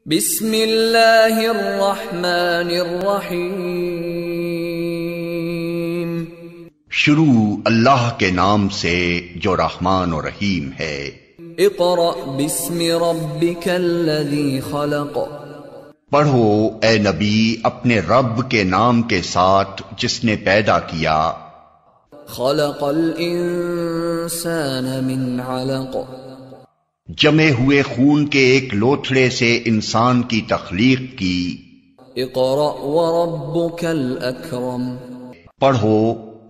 बिस्मिल्लाहिर्रहमानिर्रहीम। शुरू अल्लाह के नाम से जो रहमान और रहीम है। इक़रा बिस्मि रब्बिकल्लज़ी खलक़। पढ़ो ए नबी अपने रब के नाम के साथ जिसने पैदा किया। खलक़ल इंसान मिन अलक़। जमे हुए खून के एक लोथड़े से इंसान की तख्लीक की। इक़रा व रब्बुकल अकरम। पढ़ो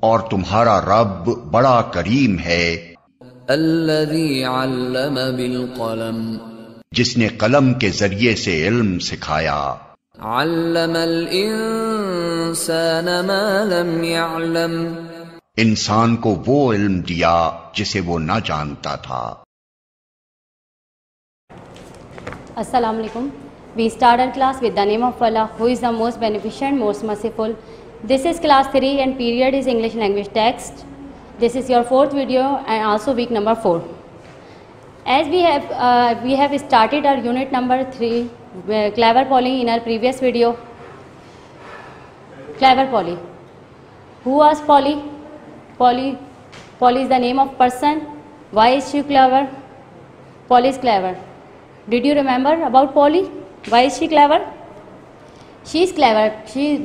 और तुम्हारा रब बड़ा करीम है। अल्लज़ी अल्लम बिल क़लम। जिसने कलम के जरिए से इल्म सिखाया। अल्लमल इंसान मा लम यअलम। इंसान को वो इल्म दिया जिसे वो न जानता था। Assalamu alaikum. We start our class with the name of Allah, who is the most beneficent, most merciful. This is class 3 and period is English language text. This is your fourth video and also week number 4. As we have started our unit number 3, clever Polly, in our previous video. Clever Polly. Who was Polly? Polly is the name of person. Why is she clever? Polly is clever. Did you remember about Polly? Why is she clever? She is clever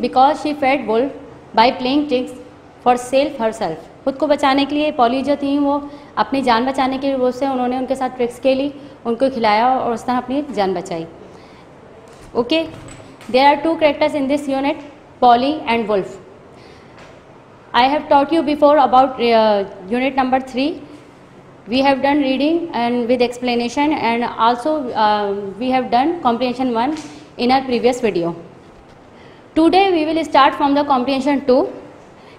because she fed wolf by playing tricks for self herself. खुद को बचाने के लिए poly जो थी वो अपनी जान बचाने के लिए वो से उन्होंने उनके साथ ट्रिक्स खेली, उनको खिलाया और उस तरह अपनी जान बचाई. Okay, there are 2 characters in this unit, Polly and wolf. I have taught you before about unit number 3. We have done reading and with explanation, and also we have done comprehension 1 in our previous video. Today we will start from the comprehension 2.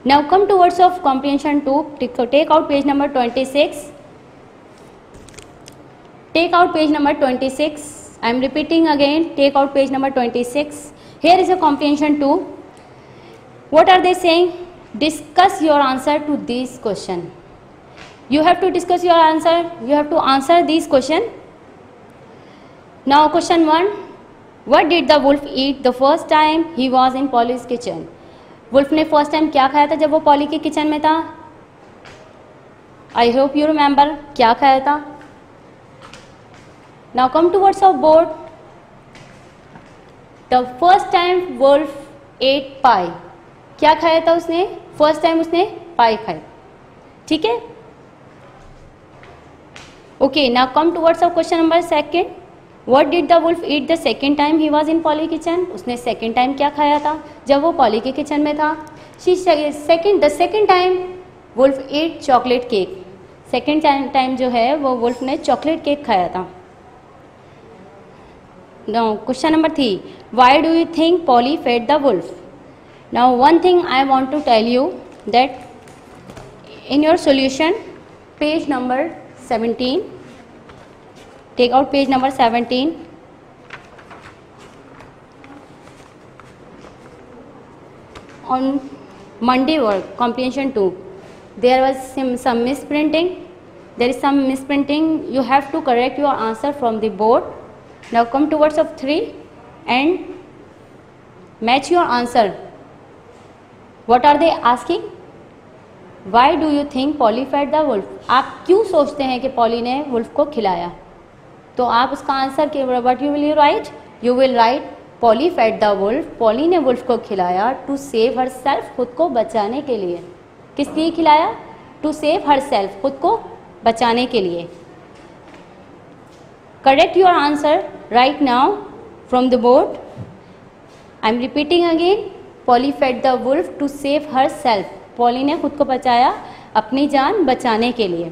Now come towards of comprehension 2. Take out page number 26. Take out page number 26. I am repeating again. Take out page number 26. Here is a comprehension 2. What are they saying? Discuss your answer to this question. You have to discuss your answer. You have to answer these question. Now question 1. What did the wolf eat the first time he was in Polly's kitchen? Wolf ने first time क्या खाया था जब वो poly के kitchen में था? I hope you remember क्या खाया था. Now come towards our board. The first time wolf ate pie. क्या खाया था उसने? फर्स्ट टाइम उसने पाई खाई. ठीक है. Okay, now come towards of question number 2. What did the wolf eat the second time he was in Polly kitchen? उसने सेकेंड टाइम क्या खाया था जब वो पॉली के किचन में था? The second time wolf eat chocolate cake. Second time जो है वो वुल्फ ने चॉकलेट केक खाया था. Now question number 3. Why do you think Polly fed the wolf? Now one thing I want to tell you that in your solution, page number 17, take out page number 17. On Monday work, comprehension 2, there was some misprinting. There is some misprinting. You have to correct your answer from the board. Now come towards of 3 and match your answer. What are they asking? Why do you think Polly fed the wolf? आप क्यों सोचते हैं कि Polly ने wolf को खिलाया? तो आप उसका आंसर के what you will write? You will write Polly fed the wolf. Polly ने वुल्फ को खिलाया टू सेव हर सेल्फ, खुद को बचाने के लिए. किस लिए खिलाया? टू सेव हर सेल्फ, खुद को बचाने के लिए. Correct your answer right now from the board. I am repeating again. Polly fed the wolf to save herself. Polly ने खुद को बचाया अपनी जान बचाने के लिए.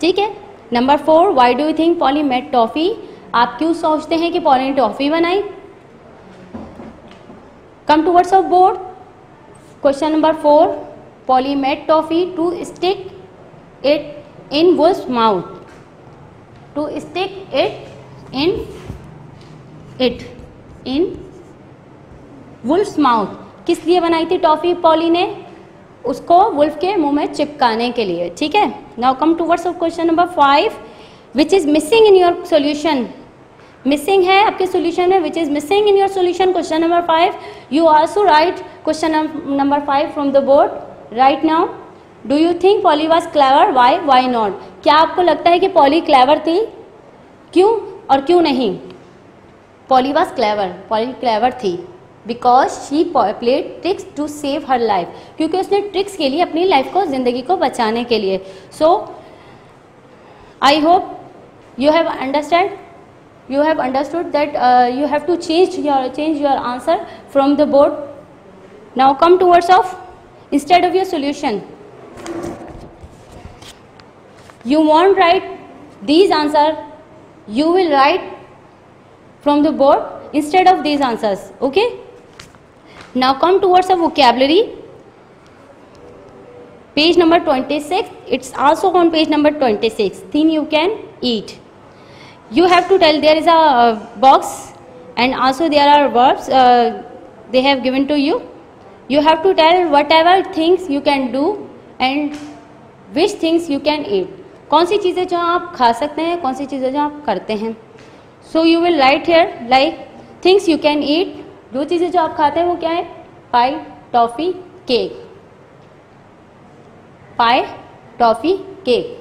ठीक है. Number 4. Why do you think Polly made toffee? आप क्यों सोचते हैं कि पॉली ने टॉफ़ी बनाई? Come towards of board. Question number 4. Polly made toffee to stick it in wolf's mouth. To stick it in wolf's mouth. किस लिए बनाई थी टॉफ़ी पॉली ने? उसको वुल्फ के मुंह में चिपकाने के लिए. ठीक है. Now come towards of question number 5, which is missing in your solution. Missing है आपके सॉल्यूशन में, which is missing in your solution question number 5. You also write question number 5 from the board right now. Do you think Polly was clever, why not? क्या आपको लगता है कि poly clever थी? क्यों और क्यों नहीं? Polly was clever, Polly clever थी because she played tricks to save her life, क्योंकि उसने ट्रिक्स के लिए अपनी लाइफ को, जिंदगी को बचाने के लिए. So I hope you have understood that you have to change your answer from the board. Now come towards of, instead of your solution, you won't write these answer, you will write from the board instead of these answers. Okay, now come towards the vocabulary, page number 26. It's also on page number 26. Thing you can eat. You have to tell, there is a box and also there are verbs they have given to you. You have to tell whatever things you can do and which things you can eat. कौन सी चीज़ें जो आप खा सकते हैं, कौन सी चीज़ें जो आप करते हैं. So you will write here like things you can eat. जो चीज़ें जो आप खाते हैं वो क्या है? Pie, toffee, cake. Pie, toffee, cake.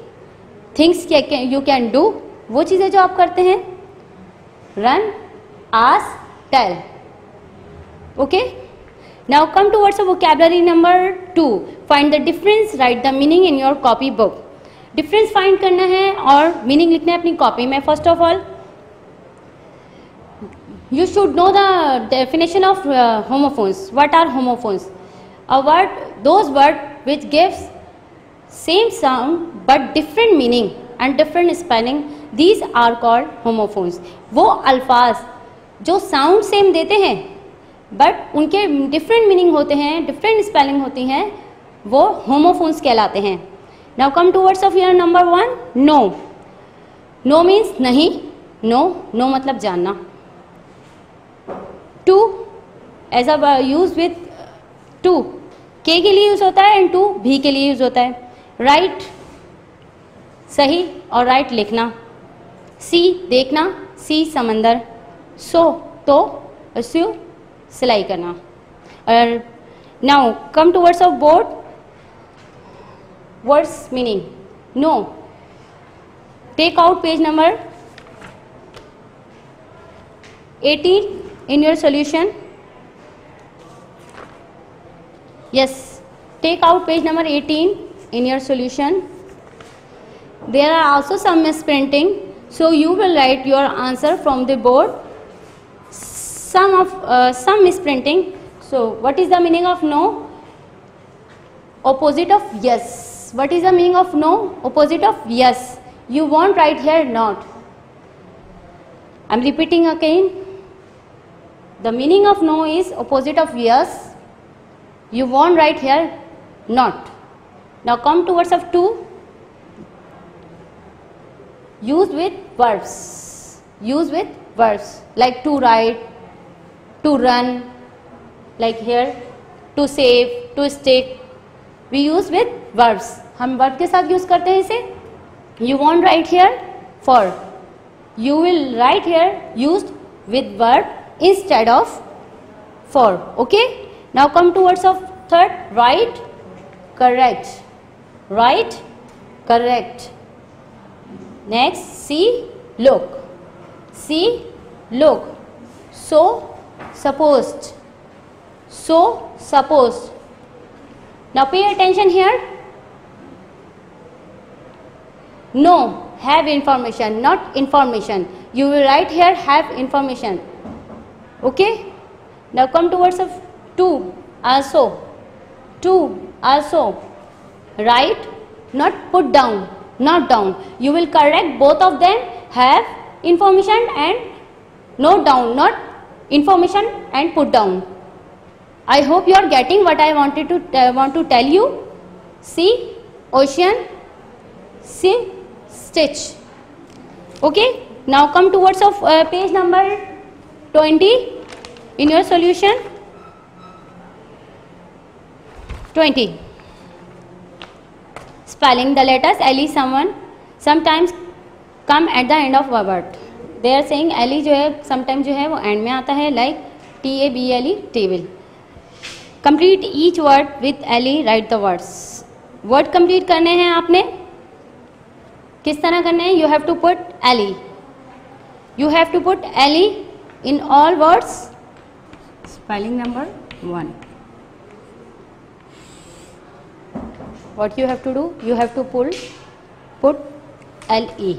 Things you can do, वो चीज़ें जो आप करते हैं. Run, ask, tell. Okay, now come towards vocabulary number 2. Find the difference, write the meaning in your copy book. Difference फाइंड करना है और मीनिंग लिखना है अपनी कॉपी में. First of all you should know the definition of homophones. What are homophones? A word, those word which gives same sound but different meaning and different spelling, these are called homophones. वो अल्फाज जो sound same देते हैं but उनके different meaning होते हैं, different spelling होती हैं, वो होमोफोन्स कहलाते हैं. Now come towards of your number 1. No. No means नहीं. नो, नो मतलब जानना. To as a use with to, के के लिए यूज होता है एंड टू भी के लिए यूज होता है. राइट सही और राइट लिखना. सी देखना, सी समंदर. सो तो, अस्यू सिलाई करना. और now come towards of board. Words meaning. No. Take out page number 18 in your solution. Yes, take out page number 18 in your solution. There are also some misprinting, so you will write your answer from the board. Some misprinting. So what is the meaning of no? Opposite of yes. What is the meaning of no? Opposite of yes. You won't write here not. I'm repeating again. The meaning of no is opposite of yes. You won't write here not. Now come towards of to. Use with verbs. Use with verbs like to write, to run, like here, to save, to stick. We use with verbs. हम verb के साथ use करते हैं इसे. You won't write here for. You will write here used with verb instead of for. Okay, now come towards of third. Right, correct. Right, correct. Next, see, look. See, look. So supposed. So supposed. Now pay attention here. No, have information, not information. You will write here have information. Okay, now come towards of to. Also, to also. Write, not put down, not down. You will correct both of them. Have information and note down, not information and put down. I hope you are getting what I want to tell you. See, ocean. See, stitch. Okay, now come towards of page number 20 in your solution. 20. Spelling the letters LE sometimes come at the end of a word. They are saying ly जो है sometime जो है वो and में आता है, like TABLE table. Complete each word with ly, write the words. Word complete करने हैं आपने, किस तरह करने हैं? You have to put ly, you have to put ly in all words. Spelling number 1, what you have to do, you have to put LE.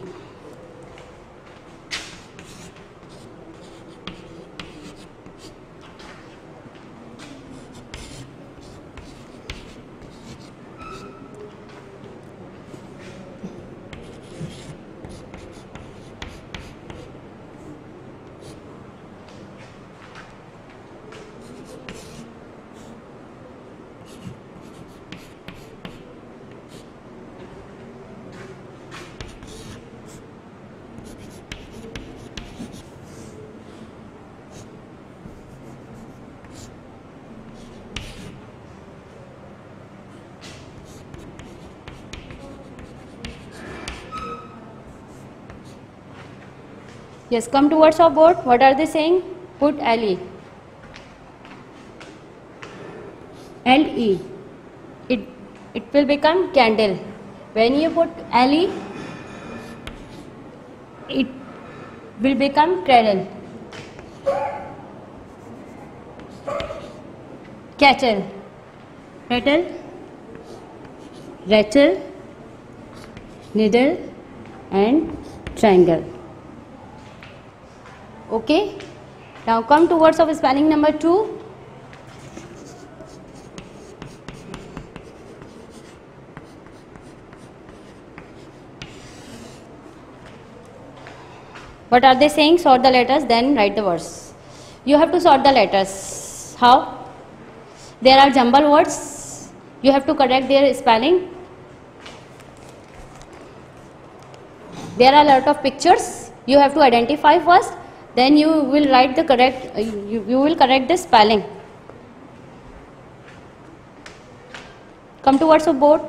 Yes, come towards our board. What are they saying? Put LE. LE. It will become candle. When you put LE, it will become cradle. Cattle. Rattle. Rattle. Needle and triangle. Okay, now come to words of spelling number 2. What are they saying? Sort the letters, then write the words. You have to sort the letters. How? There are jumble words, you have to correct their spelling. There are a lot of pictures, you have to identify first, then you will write the correct, you will correct the spelling. Come towards the board.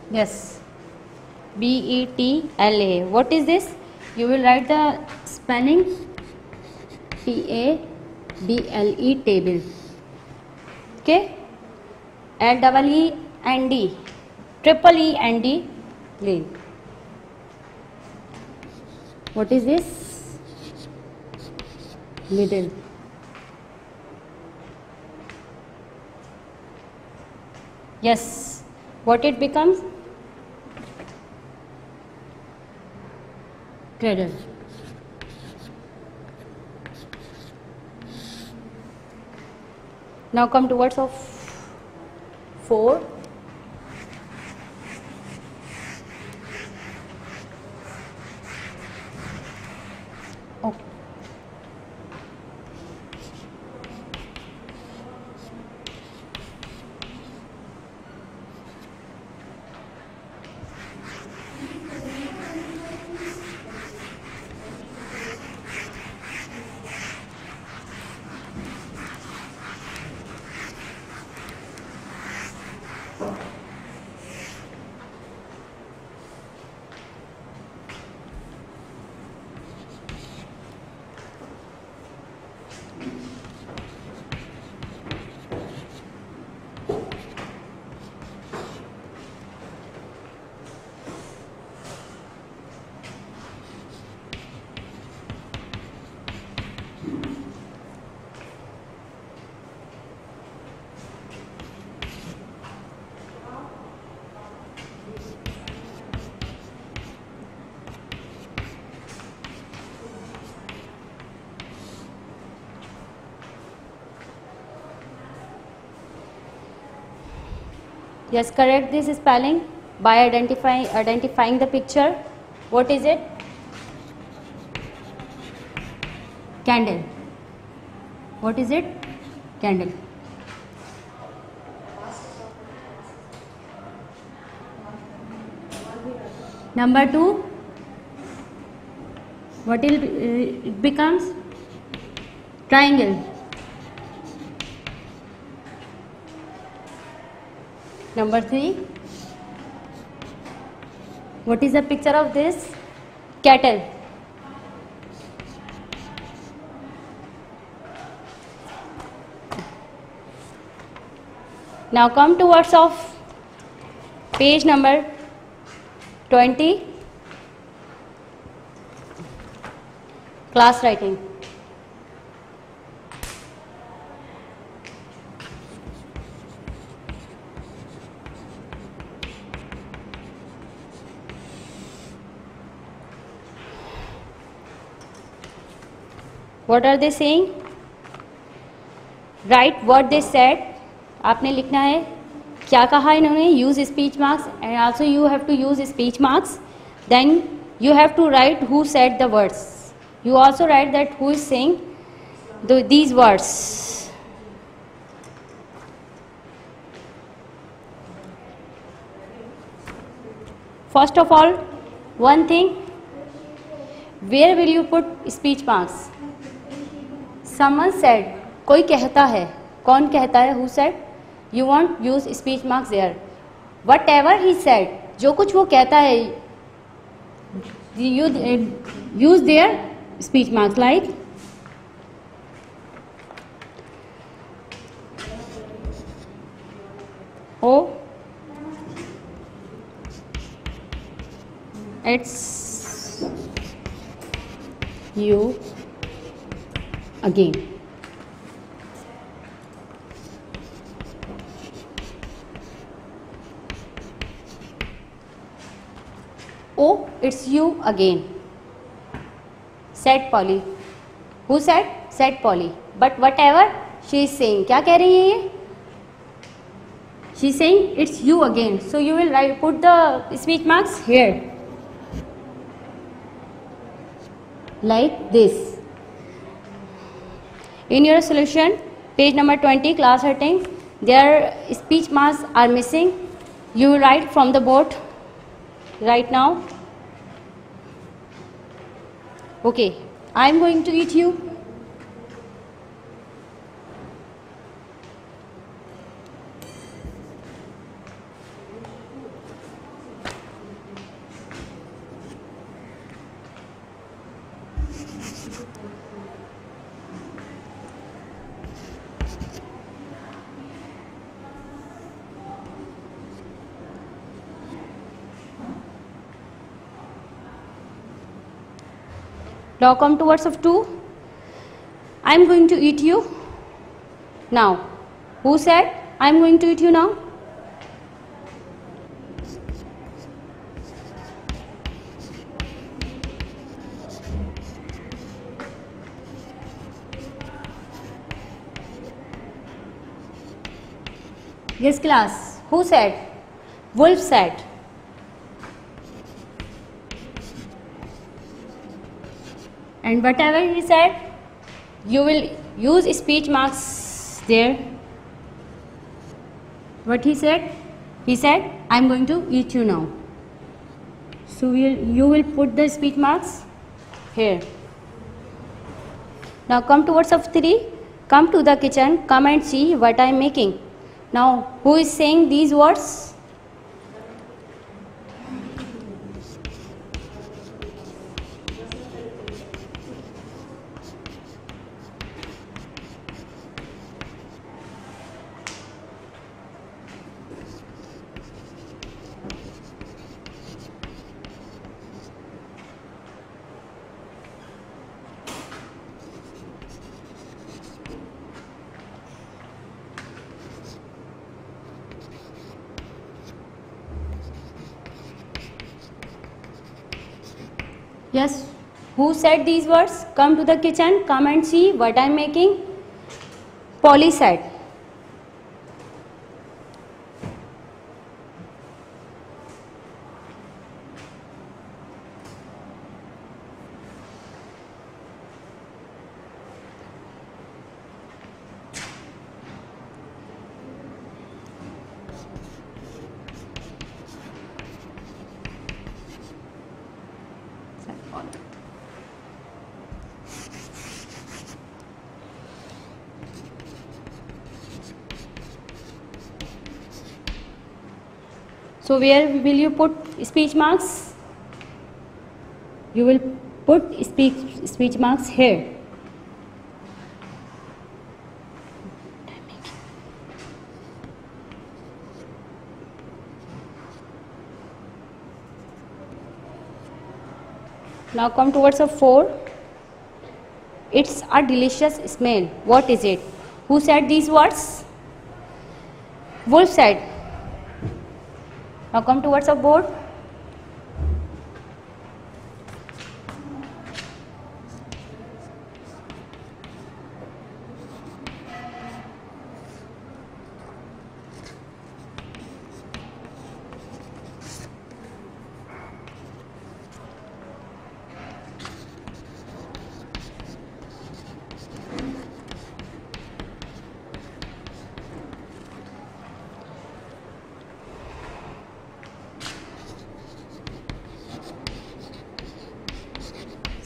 Yes, BETLA. What is this? You will write the spelling TABLE table. Okay, LEEND, triple END lane. What is this? Middle. Yes, what it becomes? Cradle. Now come towards of 4. Okay. Yes, correct this spelling by identifying the picture. What is it? Candle. What is it? Candle. Number 2. What it becomes? Triangle. Number 3. What is the picture of this? Cattle. Now come to words of page number 20. Class writing. What are they saying? Write what they said. आपने लिखना है क्या कहा इन्होंने. Use speech marks and also you have to use speech marks. Then you have to write who said the words. You also write that who is saying these words. First of all one thing, where will you put speech marks? Someone said, कोई कहता है. कौन कहता है? Who said. You won't use speech marks there. Whatever he said, जो कुछ वो कहता है, you use their speech marks like oh, it's you again. Oh, it's you again, said Polly. Who said? Said Polly. But whatever she is saying, क्या कह रही है ये? She is saying it's you again. So you will put the speech marks here, like this. In your solution, page number 20, class writing, their speech marks are missing. You will write from the board right now. Okay, I am going to eat you. Now come to words of 2. I am going to eat you now. Who said I am going to eat you now? Yes class. Who said? Wolf said. And whatever he said, you will use speech marks there. What he said? He said, I am going to eat you now. So you will put the speech marks here. Now come to words of 3. Come to the kitchen, come and see what I am making. Now who is saying these words? Yes, who said these words? Come to the kitchen, come and see what I am making. Polly said. So where will you put speech marks? You will put speech marks here. Now come towards a 4. It's a delicious smell. What is it? Who said these words? Wolf said. Now come towards a board.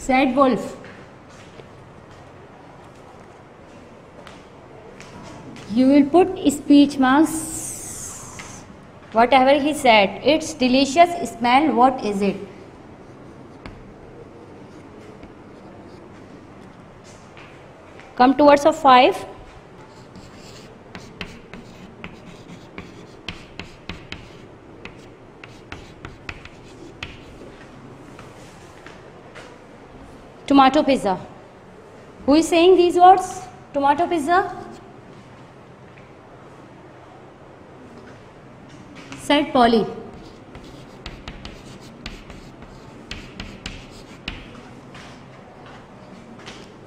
Said wolf. You will put speech marks whatever he said. It's delicious smell. What is it? Come towards a 5. Tomato pizza. Who is saying these words? Tomato pizza? Said Polly.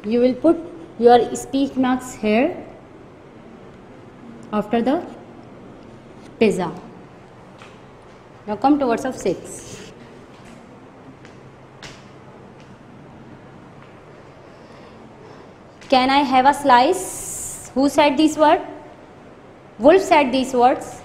You will put your speech marks here after the pizza. Now come towards of 6. Can I have a slice? Who said these words? Wolf said these words.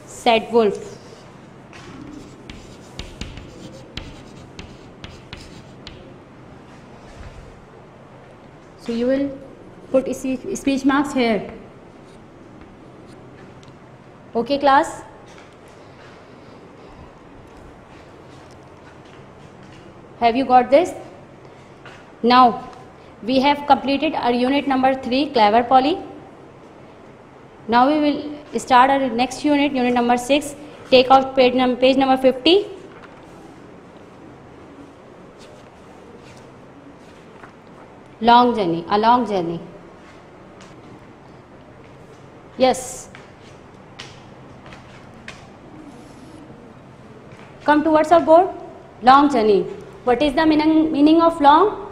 Said wolf. So you will put speech marks here. Okay, class? Have you got this? Now, we have completed our unit number 3, Clever Polly. Now we will start our next unit, unit number 6. Take out page number 50. Long journey, a long journey. Yes. Come towards our board. Long journey. What is the meaning of long?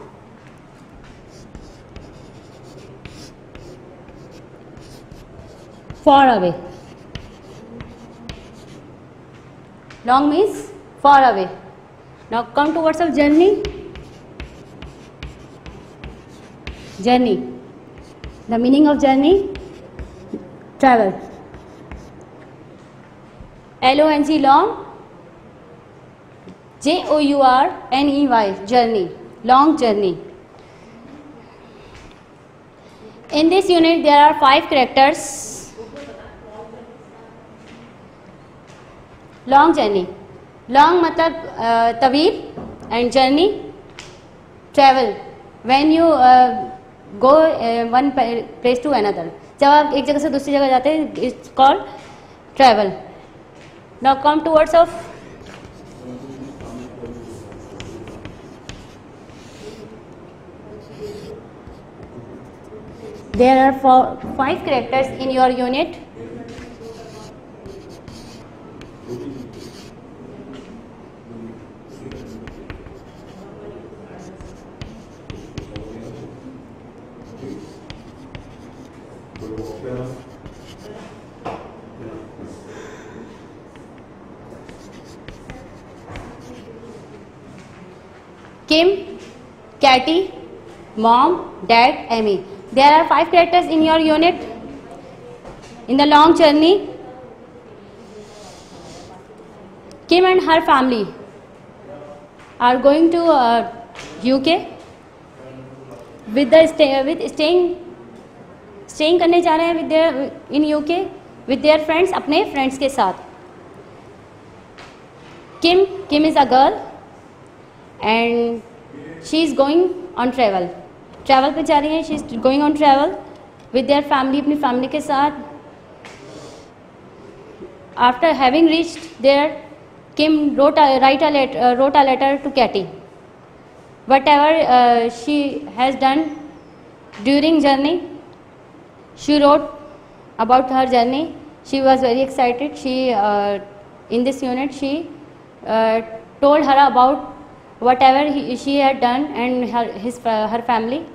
Far away. Long means far away. Now come towards our journey. Journey. The meaning of journey? Travel. L-O-N-G, long. J-O-U-R-N-E-Y, journey, long journey. In this unit there are 5 characters. Long journey. Long matlab tawil and journey, travel. When you go one place to another. जब आप एक जगह से दूसरी जगह जाते हैं, it's called travel. Now come towards of there are 5 characters in your unit. Kim, Catty, Mom, Dad, Amy. There are 5 characters in your unit. In the long journey, Kim and her family are going to UK with staying करने जा रहे हैं with their in UK with their friends, अपने friends के साथ. Kim is a girl and she is going on travel पे जा रही है. she is going on travel with their family, अपनी family के साथ. After having reached there, Kim wrote a letter to Katie. Whatever she has done during journey, she wrote about her journey. She was very excited. She in this unit she told her about whatever she had done and her family.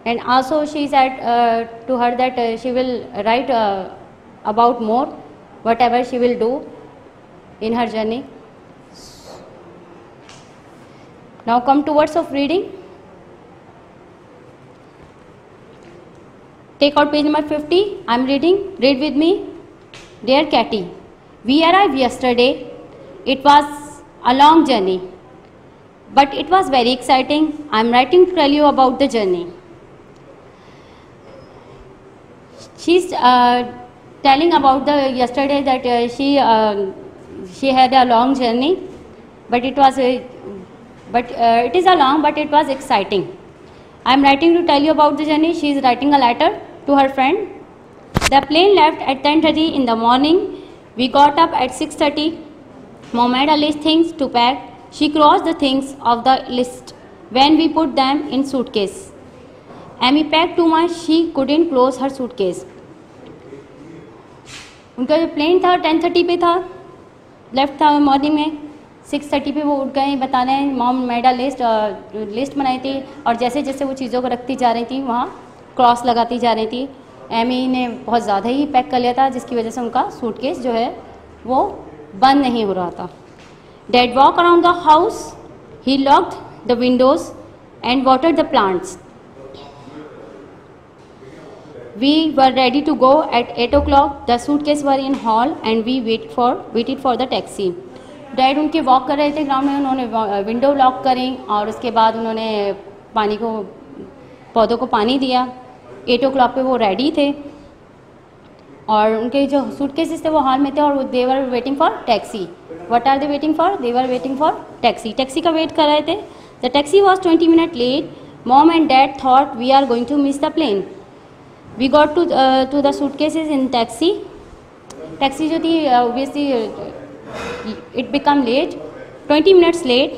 And also she said to her that she will write about more whatever she will do in her journey. Now come to words of reading. Take out page number 50. I am reading. Read with me. Dear Katie, we arrived yesterday. It was a long journey, but it was very exciting. I am writing to tell you about the journey. She's telling about the yesterday that she had a long journey, but it is a long, but it was exciting. I am writing to tell you about the journey. She is writing a letter to her friend. The plane left at 10:30 in the morning. We got up at 6:30. Mom had a list things to pack. She crossed the things of the list when we put them in suitcase. Amy packed too much. She couldn't close her suitcase. उनका जो plane था 10:30 पे था, left था morning में. 6:30 पे वो उठ गए. बता रहे हैं मॉम मेड अ लिस्ट बनाई थी और जैसे जैसे वो चीज़ों को रखती जा रही थी वहाँ क्रॉस लगाती जा रही थी. एमी ने बहुत ज़्यादा ही पैक कर लिया था जिसकी वजह से उनका सूटकेस जो है वो बंद नहीं हो रहा था. Dad walk around the house. He locked the Windows and watered the plants. We were ready to go at 8 o'clock. The suitcases were in hall and we waited for the taxi. Dad उनके walk कर रहे थे ground में. उन्होंने window lock करी और उसके बाद उन्होंने पौधों को पानी दिया. 8 o'clock पे वो रेडी थे और उनके जो सूटकेसेस थे वो हॉल में थे और they were waiting for taxi. What are they waiting for? They were waiting for taxi. Taxi का वेट कर रहे थे. The taxi was 20 minutes late. Mom and dad thought we are going to miss the plane. We got to the suitcases in taxi. Taxi जो थी obviously it became late. 20 minutes late.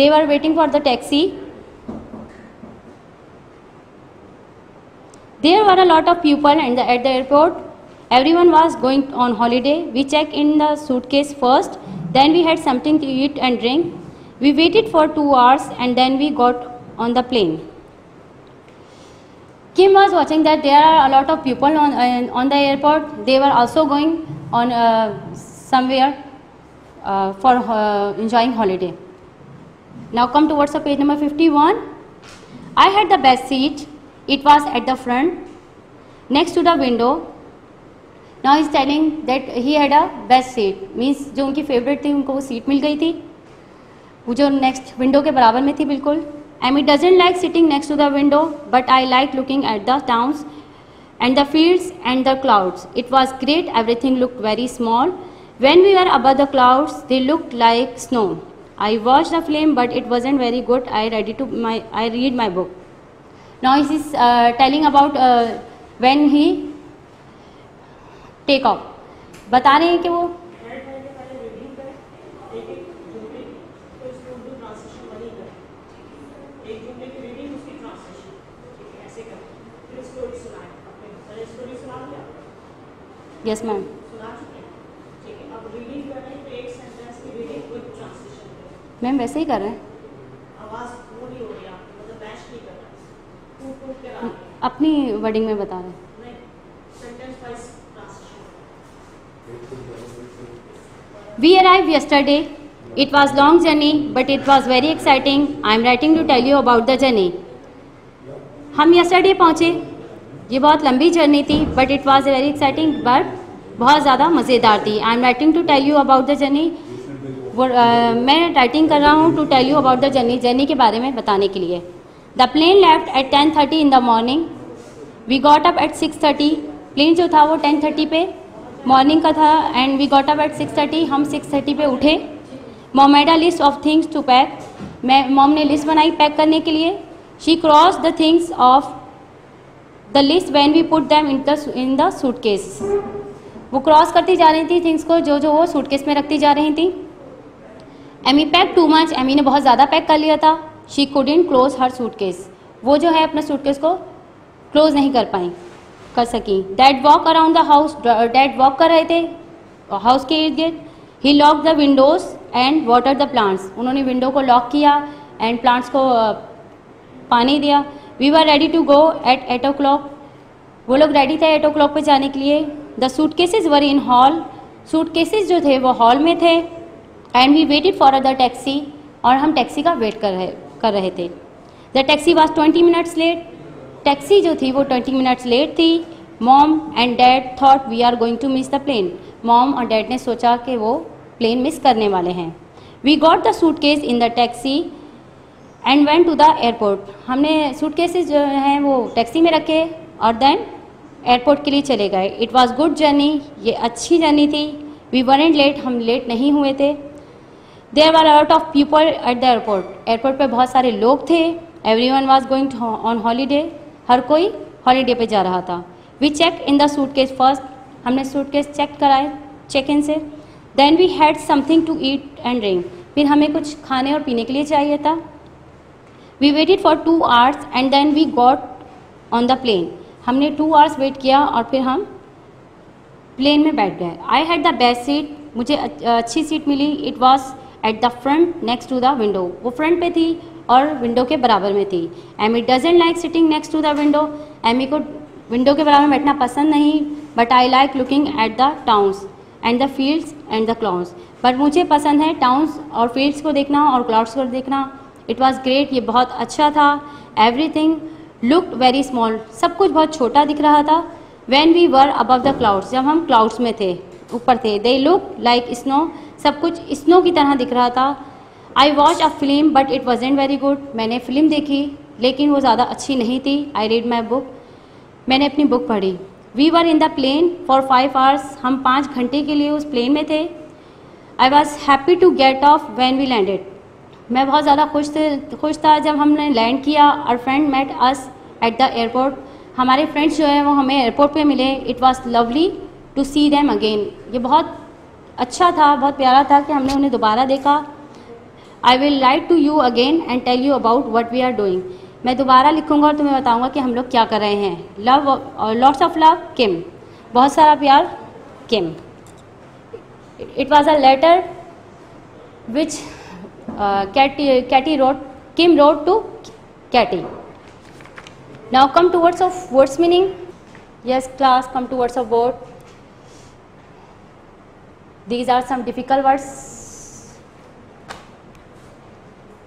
They were waiting for the taxi. There were a lot of people at the airport. Everyone was going on holiday. We checked in the suitcase first. Then we had something to eat and drink. We waited for 2 hours and then we got on the plane. Kim was watching that there are a lot of people on the airport. They were also going on somewhere for enjoying holiday. Now come towards the page number 51. I had the best seat. It was at the front, next to the window. Now he is telling that he had a best seat. Means जो उनकी favorite थी उनको वो seat मिल गई थी. वो जो next window के बराबर में थी बिल्कुल. Amy doesn't like sitting next to the window, but I like looking at the towns and the fields and the clouds. It was great. Everything looked very small. When we were above the clouds, they looked like snow. I watched the film, but it wasn't very good. I read my book. Now he is telling about when he take off. बता रहे हैं कि वो yes ma'am. Ma'am वैसे ही कर रहे हैं. अपनी वर्डिंग में बता रहे हैं. We arrived yesterday. It was long journey, but it was very exciting. I am writing to tell you about the journey. हम yesterday पहुँचे. ये बहुत लंबी जर्नी थी but it was very exciting. But बहुत ज़्यादा मज़ेदार थी. I am writing to tell you about the journey. मैं राइटिंग कर रहा हूँ to tell you about the journey के बारे में बताने के लिए। The plane left at 10:30 in the morning, we got up at 6:30। Plane जो था वो 10:30 पे मॉर्निंग का था and we got up at 6:30। हम 6:30 पे उठे। Mom made a list of things to pack, mom ने लिस्ट बनाई पैक करने के लिए। She cross the things off the list when we put them in the suitcase. वो क्रॉस करती जा रही थी थिंग्स को जो वो सूटकेस में रखती जा रही थी। Amy pack too much, Amy ने बहुत ज़्यादा पैक कर लिया था। She couldn't close her suitcase, वो जो है अपना सूटकेस को क्लोज नहीं कर सकी। Dad walk around the house, dad walk कर रहे थे हाउस के इर्द गिर्द। He lock the windows and water the plants, उन्होंने विंडो को लॉक किया एंड प्लांट्स को पानी दिया। We were ready to go at 8 o'clock, वो लोग रेडी थे 8 o'clock पे जाने के लिए। The suitcases were in hall, suitcases जो थे वो हॉल में थे। And we waited for the taxi, और हम टैक्सी का वेट कर रहे थे। The taxi was 20 minutes late, taxi जो थी वो 20 minutes लेट थी। Mom and dad thought we are going to miss the plane, mom और डैड ने सोचा कि वो प्लेन मिस करने वाले हैं। We got the suitcase in the taxi and went to the airport, हमने सूटकेसेस जो हैं वो टैक्सी में रखे और देन एयरपोर्ट के लिए चले गए। इट वॉज गुड जर्नी, ये अच्छी जर्नी थी। वी वरेंट लेट, हम लेट नहीं हुए थे। There were lot of people at the airport, airport पे बहुत सारे लोग थे। Everyone was going on holiday, हर कोई हॉलीडे पे जा रहा था। We check in the suitcase first, हमने सूटकेस चेक कराए चेक इन से। Then we had something to eat and drink, फिर हमें कुछ खाने और पीने के लिए चाहिए था। We waited for 2 hours and then we got on the plane, हमने 2 hours वेट किया और फिर हम प्लेन में बैठ गए। I had the best seat, मुझे अच्छी सीट मिली। It was at the front next to the window, वो फ्रंट पे थी और विंडो के बराबर में थी। Amy doesn't like sitting next to the window, Amy को विंडो के बराबर में बैठना पसंद नहीं। But I like looking at the towns and the fields and the clouds, but मुझे पसंद है टाउन्स और फील्ड्स को देखना और क्लाउड्स को देखना। इट वॉज ग्रेट, ये बहुत अच्छा था। एवरीथिंग लुक्ड वेरी स्मॉल, सब कुछ बहुत छोटा दिख रहा था। When we were above the clouds, जब हम क्लाउड्स में थे, ऊपर थे। दे लुक लाइक स्नो, सब कुछ स्नो की तरह दिख रहा था। I watch a film but it wasn't very good, मैंने फिल्म देखी लेकिन वो ज़्यादा अच्छी नहीं थी। आई रीड माई बुक, मैंने अपनी बुक पढ़ी। We were in the plane for 5 hours, हम 5 घंटे के लिए उस प्लेन में थे। I was happy to get off when we landed, मैं बहुत ज़्यादा खुश था जब हमने लैंड किया। Our friend met us at the airport, हमारे फ्रेंड्स जो है वो हमें एयरपोर्ट पे मिले। It was lovely to see them again, ये बहुत अच्छा था, बहुत प्यारा था कि हमने उन्हें दोबारा देखा। I will write to you again and tell you about what we are doing, मैं दोबारा लिखूँगा और तुम्हें बताऊँगा कि हम लोग क्या कर रहे हैं। Love, lots of love Kim, बहुत सारा प्यार Kim. It was a letter which Kim wrote to Katie. Now come to words of words meaning. Yes class, come to words of word. These are some difficult words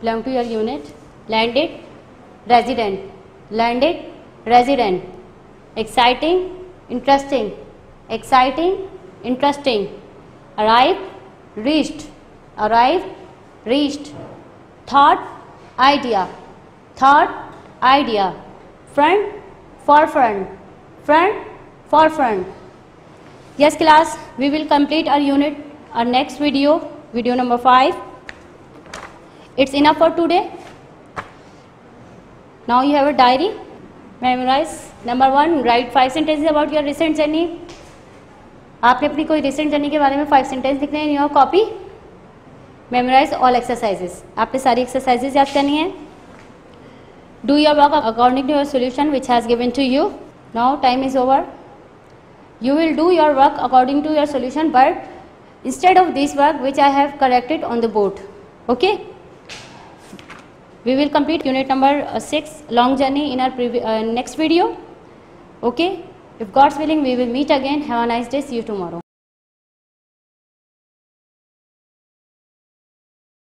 belong to your unit. Landed, resident. Landed, resident. Exciting, interesting. Exciting, interesting. Arrived, reached. Arrived, reached. Thought, idea. Thought, idea. Front, forefront. Front, forefront. Yes class, we will complete our unit, our next video, video number 5. It's enough for today. Now you have a diary. Memorize. Number 1, write 5 sentences about your recent journey. आपने अपनी कोई recent journey के बारे में 5 sentences लिखने हैं in your copy. Memorize all exercises. आपने सारी exercises याद करनी है. Do your work according to your solution which has given to you. Now time is over. You will do your work according to your solution, but instead of this work which I have corrected on the board. Okay. We will complete unit number 6, long journey, in our next video. Okay. If God's willing, we will meet again. Have a nice day. See you tomorrow.